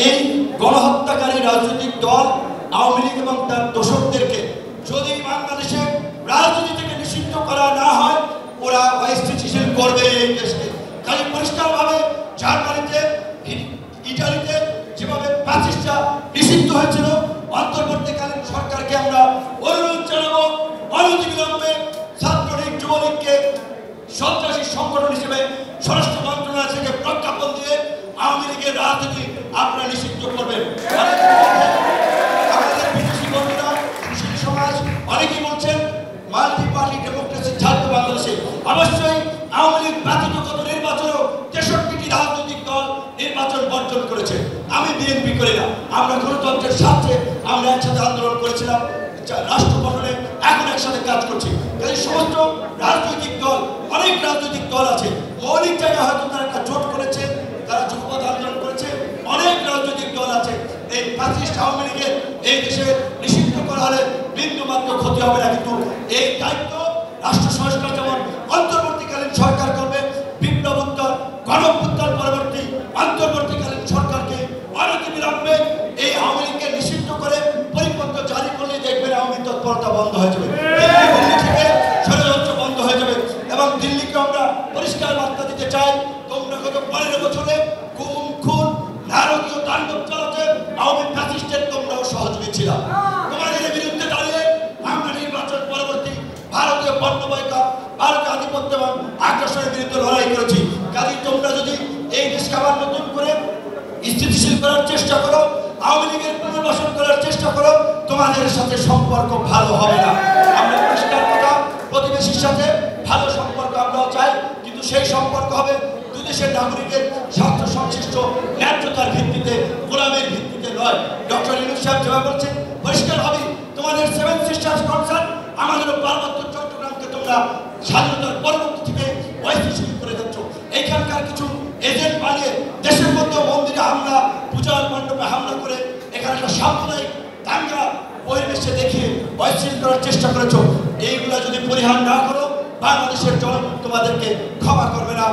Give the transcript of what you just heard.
এই গণহত্যাকারী রাজনৈতিক দল আওয়ামী লীগ এবং তার দোসরদেরকে যদি বাংলাদেশে রাজনীতি থেকে নিষিদ্ধ করা না হয়, ওরা অস্থিতিশীল করবে এই দেশকে। কাজে পরিষ্কারভাবে জার্মানিতে, ইটালিতে যেভাবে ফ্যাসিস্টরা নিষিদ্ধ হয়েছিল, অন্তর্বর্তীকালীন সরকারকে আমরা অনুরোধ জানাবো অনতিবিলম্বে ছাত্রলীগ যুবলীগকে সন্ত্রাসী সংগঠন হিসেবে স্বরাষ্ট্র মন্ত্রণালয় থেকে প্রজ্ঞাপন দিয়ে আওয়ামী লীগের রাজনীতি আপনারা নিষিদ্ধ করবেন। আমাদের বিদেশি বন্ধুরা, সুশীল সমাজ অনেকেই বলছেন মাল্টি পার্টি ডেমোক্রেসি ছাত্র বাংলাদেশে। অবশ্যই আওয়ামী লীগ ব্যতীত গত নির্বাচনেও 63টি রাজনৈতিক দল নির্বাচন বর্জন করেছে। আমি বিএনপি করি না, আমরা গণতন্ত্রের স্বার্থে আমরা একসাথে আন্দোলন করেছিলাম, রাষ্ট্র গঠনে এখন একসাথে কাজ করছি। এই সমস্ত রাজনৈতিক দল, অনেক রাজনৈতিক দল আছে, মৌলিক জায়গায় হয়তো তারা একটা জোট করেছে, তারা যুগপৎ আন্দোলন করেছে। অনেক রাজনৈতিক দল আছে, এই ফ্যাসিস্ট আওয়ামী লীগের এই দেশে নিষিদ্ধ করা হলে বিন্দুমাত্র ক্ষতি হবে না। কিন্তু এই দায়িত্ব রাষ্ট্র সংস্কার যেমন অন্তর্বর্তীকালীন সরকার করবে, বিপ্লবোত্তর গণঅভ্যুত্থান পরবর্তী অন্তর্বর্তীকালীন সরকারকে অনতিবিলম্বে এই আওয়ামী লীগকে নিষিদ্ধ করে পরিপত্র জারি করলে দেখবেন আওয়ামী তৎপরতা বন্ধ হয়ে যাবে, দিল্লি থেকে ষড়যন্ত্র বন্ধ হয়ে যাবে। এবং দিল্লিকে আমরা পরিষ্কার বার্তা দিতে চাই, তোমরা গত 15 বছরে গুম, খুন, নারকীয় তাণ্ডব চালাতে আওয়ামী ফ্যাসিস্টের তোমরাও সহযোগী ছিল। তোমাদের বিরুদ্ধে দাঁড়িয়ে আমরা নির্বাচন পরবর্তী ভারতীয় পণ্যবাহিকা, ভারতীয় আধিপত্য এবং আগ্রাসনের বিরুদ্ধে লড়াই করেছি। কাজে তোমরা যদি এই দেশকে আবার নতুন করে স্থিতিশীল করার চেষ্টা করো, আওয়ামী লীগের পুনর্বাসন করার চেষ্টা করো, তোমাদের সাথে সম্পর্ক ভালো হবে না। আমরা পরিষ্কার কথা, প্রতিবেশীর সাথে ভালো সম্পর্ক আমরাও চাই, কিন্তু সেই সম্পর্ক হবে দুই দেশের নাগরিকের স্বার্থ সংশ্লিষ্ট ন্যায্যতার ভিত্তিতে, গোলামের ভিত্তিতে নয়। ডক্টর ইউনূস সাহেব যেভাবে বলছেন পরিষ্কারভাবে, তোমাদের 7 সিস্টার্স কনসার্ন আমাদেরও পার্বত্য চট্টগ্রামকে তোমরা স্বাধীনতার পরবর্তী থেকে অস্থিতিশীল করে যাচ্ছ। এইখানকার কিছু এজেন্ট বানিয়ে দেশের মধ্যে মন্দিরে হামলা, পূজার মণ্ডপে হামলা করে এখানে একটা সাম্প্রদায়িক দাঙ্গা পরিবেশে দেখিয়ে অস্থিতিশীল করার চেষ্টা করেছো। এইগুলা যদি পরিহার না করো, বাংলাদেশের জনগণ তোমাদেরকে ক্ষমা করবে না।